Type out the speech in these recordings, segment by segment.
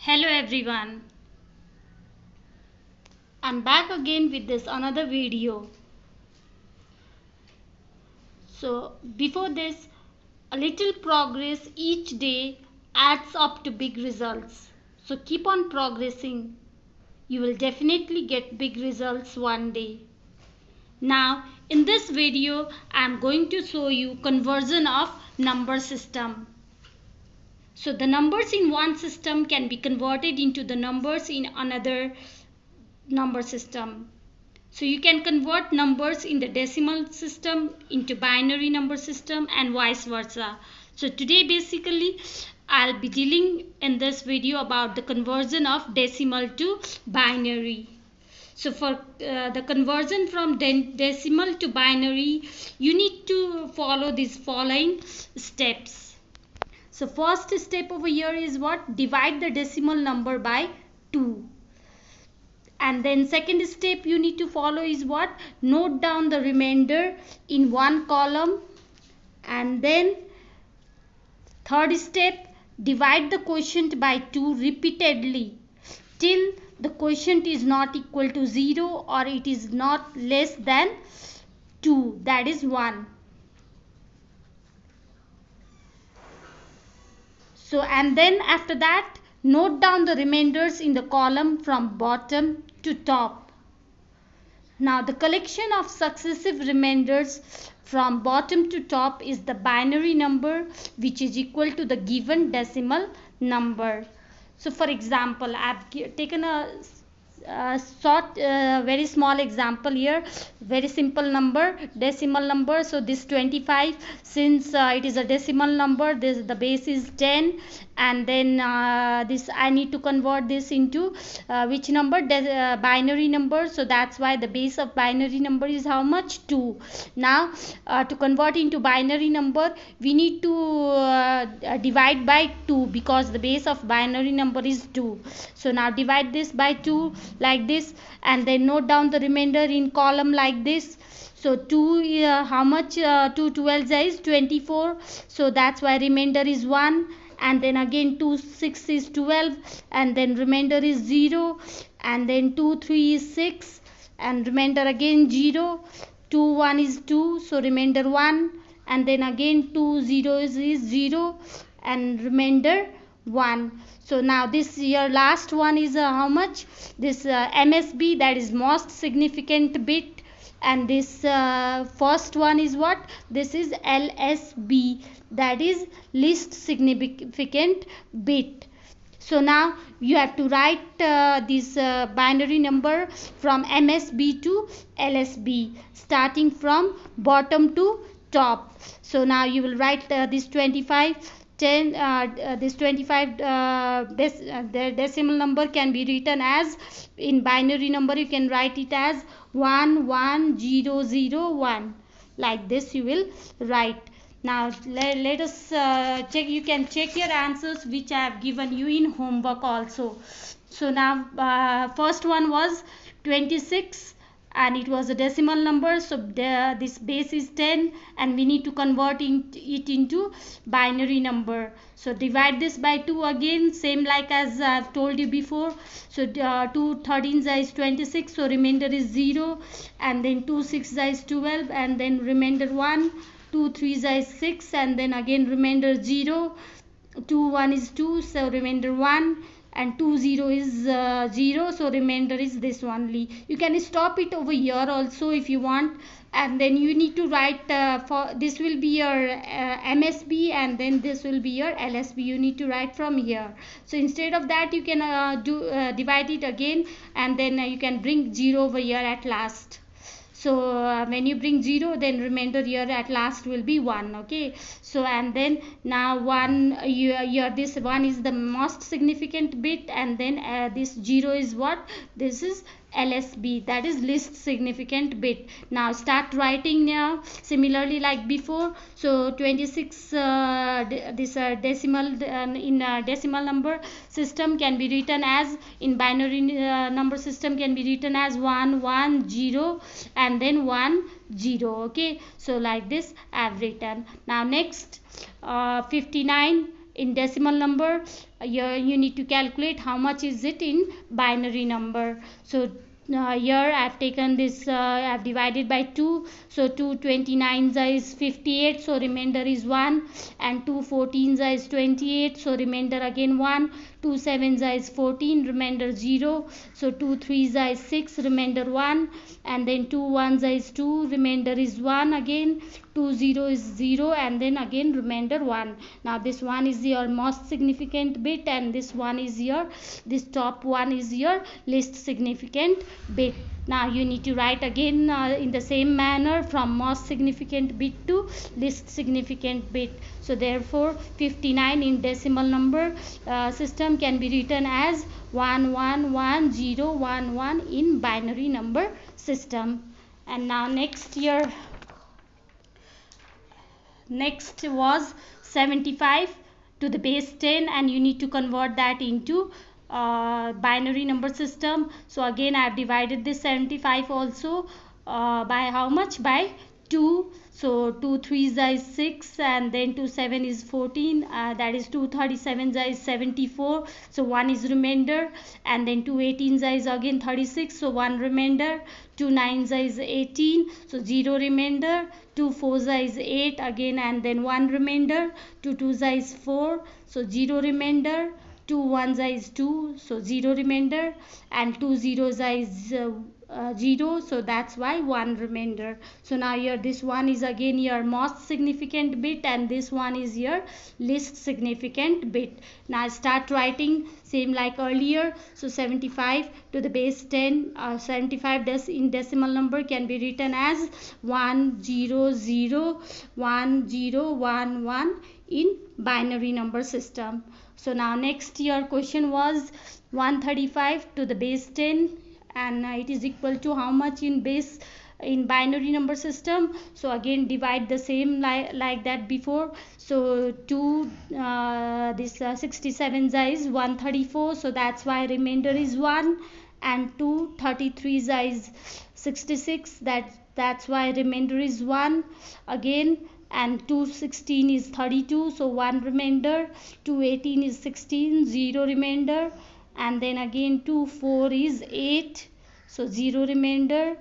Hello everyone, I'm back again with this another video. So before this, a little progress each day adds up to big results. So keep on progressing. You will definitely get big results one day. Now in this video I'm going to show you conversion of number system. So the numbers in one system can be converted into the numbers in another number system. So you can convert numbers in the decimal system into binary number system and vice versa. So today basically I'll be dealing in this video about the conversion of decimal to binary. So for the conversion from decimal to binary, you need to follow these following steps. So first step over here is what? Divide the decimal number by 2. And then second step you need to follow is what? Note down the remainder in one column. And then third step, divide the quotient by 2 repeatedly till the quotient is not equal to 0 or it is not less than 2, that is 1. So and then after that note down the remainders in the column from bottom to top. Now the collection of successive remainders from bottom to top is the binary number which is equal to the given decimal number. So for example, I have taken a short very small example here, very simple number, decimal number. So this 25, since it is a decimal number, the base is 10, and then this I need to convert this into which number? Binary number. So that's why the base of binary number is how much? 2. Now to convert into binary number we need to divide by 2 because the base of binary number is 2. So now divide this by 2 like this, and then note down the remainder in column like this. So 2 how much? 2 12 is 24, so that's why remainder is 1. And then again 2 6 is 12, and then remainder is 0. And then 2 3 is 6, and remainder again 0. 2 1 is 2, so remainder 1. And then again 2 0 is 0, and remainder 1. So now this your last one is how much? This MSB, that is most significant bit. And this first one is what? This is LSB, that is least significant bit. So now you have to write this binary number from MSB to LSB starting from bottom to top. So now you will write this 25 10 this 25 the decimal number can be written as, in binary number you can write it as 11001, like this you will write. Now let us check. You can check your answers which I have given you in homework also. So now first one was 26 and it was a decimal number, so this base is 10 and we need to convert it into binary number. So divide this by 2 again, same like as I've told you before. So 2 13 is 26, so remainder is 0, and then 2 6 is 12, and then remainder 1. 2 3 is 6, and then again remainder 0. 2 1 is 2, so remainder 1. And 2 0 is 0, so remainder is this only. You can stop it over here also if you want, and then you need to write for this will be your MSB, and then this will be your LSB. You need to write from here. So instead of that you can divide it again, and then you can bring 0 over here at last. So when you bring 0, then remainder here at last will be 1. Okay, so and then now 1 your this 1 is the most significant bit, and then this 0 is what? This is LSB, that is least significant bit. Now start writing now similarly like before. So 26 this decimal in decimal number system can be written as, in binary number system can be written as 1 1 0 and then 1 0. Okay, so like this I have written. Now next 59 in decimal number, here you need to calculate how much is it in binary number. So here I have taken this, I have divided by 2, so 2 29s is 58, so remainder is 1, and 2 14s is 28, so remainder again 1, 2 7s is 14, remainder 0, so 2 3s is 6, remainder 1, and then 2 1s is 2, remainder is 1 again, 2 0 is 0, and then again remainder 1. Now this one is your most significant bit, and this one is your, this top one is your least significant bit. Now you need to write again in the same manner from most significant bit to least significant bit. So therefore 59 in decimal number system can be written as 111011 in binary number system. And now next was 75 to the base 10, and you need to convert that into binary number system. So again I have divided this 75 also by how much? By 2. So 2 3s is 6, and then 2 7 is 14, that is 2 37s is 74, so 1 is remainder, and then 2 18s is again 36, so 1 remainder, 2 9s is 18, so 0 remainder, 2 4s is 8 again, and then 1 remainder, 2 2s is 4, so 0 remainder, 2 1s is 2, so 0 remainder, and 2 zeros is 0, so that's why 1 remainder. So now here this one is again your most significant bit, and this one is your least significant bit. Now start writing same like earlier. So 75 to the base 10, 75 in decimal number can be written as 1001011 in binary number system. So now next your question was 135 to the base 10, and it is equal to how much in base in binary number system. So again divide the same like that before. So 2 67 is 134, so that's why remainder is 1, and 2 33 is 66, that's why remainder is 1 again, and 2 16 is 32, so 1 remainder, 2 18 is 16, 0 remainder, and then again 2 4 is 8, so 0 remainder,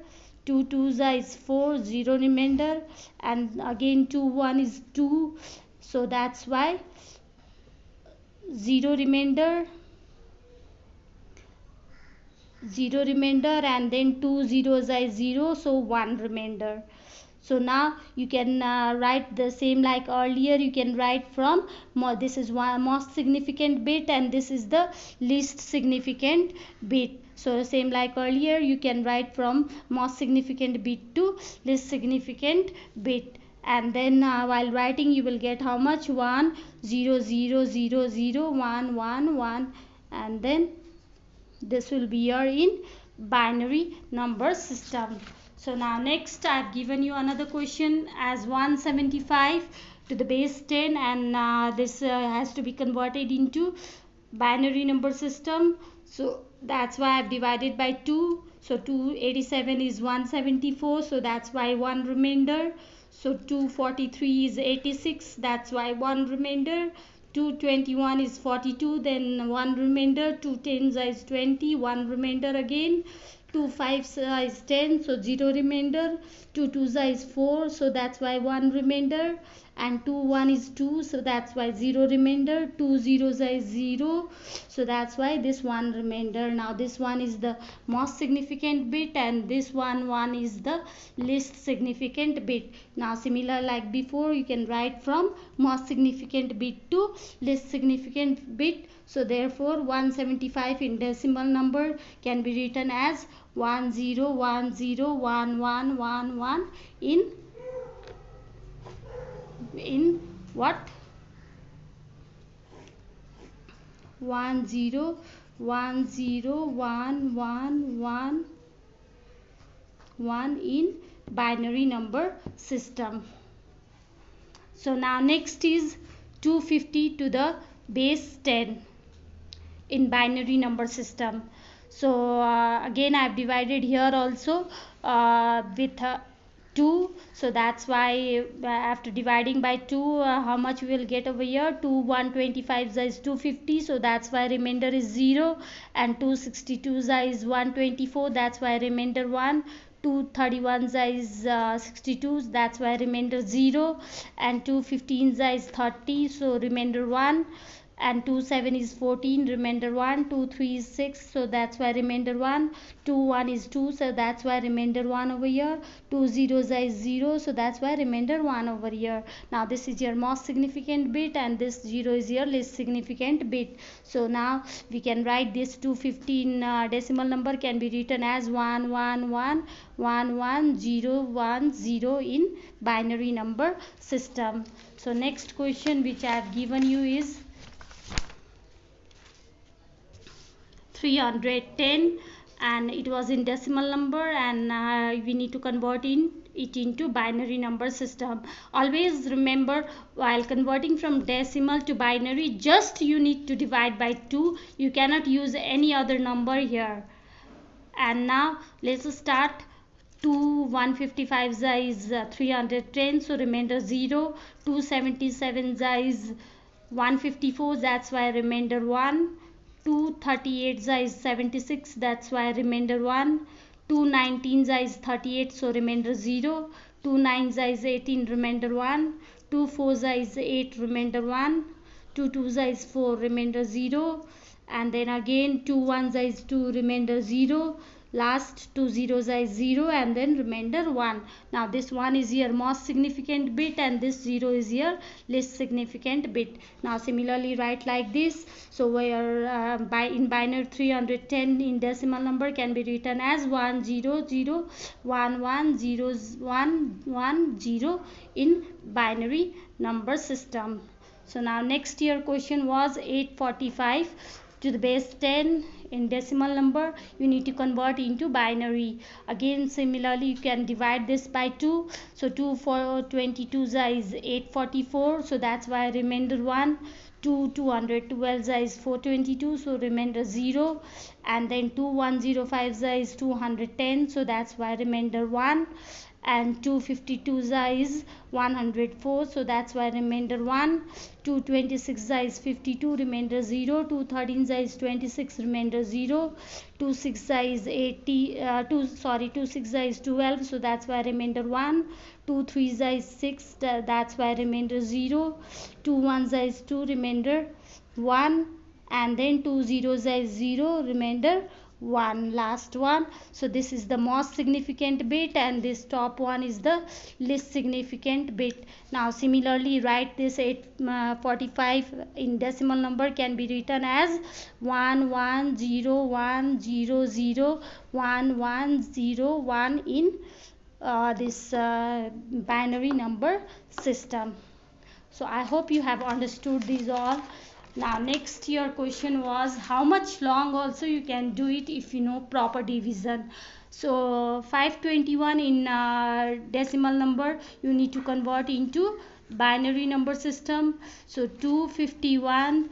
2 2s is 4, 0 remainder, and again 2 1 is 2, so that's why 0 remainder, and then 2 zeros is 0, so 1 remainder. So now you can write the same like earlier. You can write from this is one most significant bit, and this is the least significant bit. So same like earlier, you can write from most significant bit to least significant bit. And then while writing you will get how much? 1 0 0 0 0 1 1 1, and then this will be your in binary number system. So now next I have given you another question as 175 to the base 10, and this has to be converted into binary number system. So that's why I have divided by 2. So 287 is 174, so that's why 1 remainder. So 243 is 86, that's why 1 remainder. 221 is 42, then 1 remainder. 2 10s is 20, 1 remainder again. 2 5s is 10, so 0 remainder. 2 2s is 4, so that's why 1 remainder, and 2 1 is 2, so that's why 0 remainder. 2 zeros is 0, so that's why this 1 remainder. Now this one is the most significant bit, and this one is the least significant bit. Now similar like before, you can write from most significant bit to least significant bit. So therefore 175 in decimal number can be written as 10101111 in what? 10101111 in binary number system. So now next is 250 to the base 10 in binary number system. So again I have divided here also with 2. So that's why after dividing by 2, how much we will get over here? 2 125 is 250, so that's why remainder is 0. And 262 is 124, that's why remainder 1. 231 is 62, that's why remainder 0. And 215 is 30, so remainder 1. And 2 7 is 14, remainder 1. 2 3 is 6, so that's why remainder 1. 2 1 is 2, so that's why remainder 1 over here. 2 zeros is 0, so that's why remainder 1 over here. Now this is your most significant bit and this 0 is your least significant bit. So now we can write this 215 decimal number can be written as 111111010 in binary number system. So next question which I have given you is 310, and it was in decimal number, and we need to convert it into binary number system. Always remember, while converting from decimal to binary, just you need to divide by 2. You cannot use any other number here. And now let's start. 2 155 is 310, so remainder 0. 277 is 154, that's why remainder 1. 238 is 76, that's why remainder 1. 219 is 38, so remainder 0. 29 is 18, remainder 1. 24 is 8, remainder 1. 22 is 4, remainder 0. And then again 21 is 2, remainder 0. Last 2 zeros is 0 and then remainder 1. Now this 1 is your most significant bit and this 0 is your least significant bit. Now similarly write like this. So where in binary 310 in decimal number can be written as 100110110 in binary number system. So now next year question was 845 to the base 10 in decimal number. You need to convert into binary. Again similarly you can divide this by 2. So 2 for 22 is 844, so that's why remainder 1. 2 212 is 422, so remainder 0. And then 2105 is 210, so that's why remainder 1. And 252 is 104, so that's why remainder 1. 226 is 52, remainder 0. 213 is 26, remainder 0. 26 is 26 is 12, so that's why remainder 1. 23 is 6, that's why remainder 0. 21 is 2, remainder 1. And then 20 is 0, remainder 1, last one. So this is the most significant bit and this top one is the least significant bit. Now similarly write this 845 in decimal number can be written as 1101001101 in this binary number system. So I hope you have understood these all. Now next your question was how much long also you can do it if you know proper division. So 521 in decimal number you need to convert into binary number system. So 251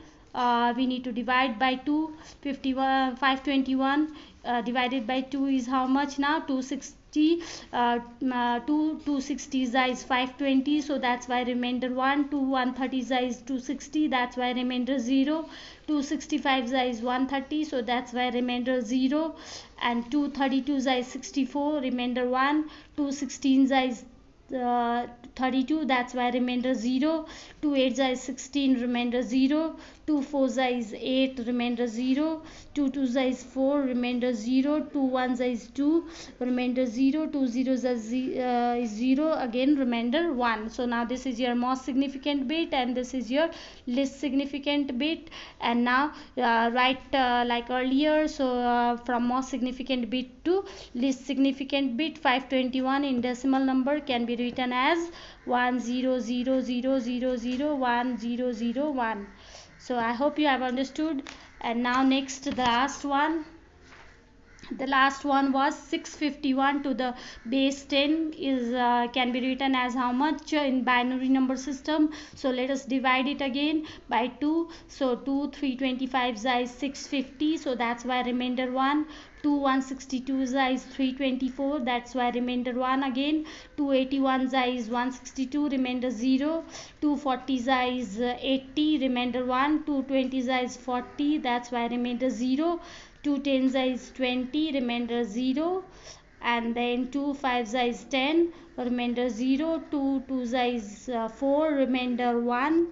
we need to divide by 2. 521 divided by 2 is how much now? 260. 260 is 520, so that's why remainder 1. 130 is 260, that's why remainder 0. 265 is 130, so that's why remainder 0. And 232 is 64, remainder 1. 216 is 32, that's why remainder 0. 2 8 is 16, remainder 0. 2 4 is 8, remainder 0. 2 2 is 4, remainder 0. 2 1 is 2, remainder 0. 2 0 is 0, again remainder 1. So now this is your most significant bit and this is your least significant bit. And now write like earlier, so from most significant bit to least significant bit. 521 in decimal number can be written as 10000001001. So I hope you have understood. And now next the last one. The last one was 651 to the base 10 is can be written as how much in binary number system. So let us divide it again by 2. So 2 325 is 650, so that's why remainder 1. 2 162 is 324, that's why remainder 1 again. 281 is 162, remainder 0. 240 is 80, remainder 1. 220 is 40, that's why remainder 0. 210 is 20, remainder 0. And then 2 5 is 10, remainder 0. 2 2 is 4, remainder 1.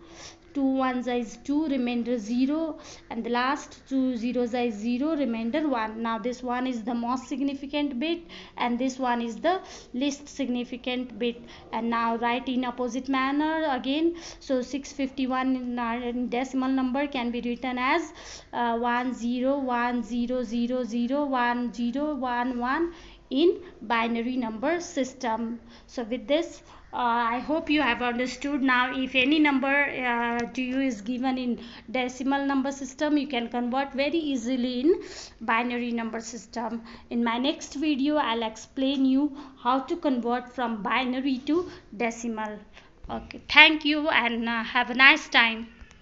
2 1 is 2, remainder 0. And the last 2 zeros is 0, remainder 1. Now this one is the most significant bit and this one is the least significant bit. And now write in opposite manner again. So 651 in decimal number can be written as 1010001011 in binary number system. So with this I hope you have understood. Now if any number to you is given in decimal number system, you can convert very easily in binary number system. In my next video I'll explain you how to convert from binary to decimal. Okay, thank you and have a nice time.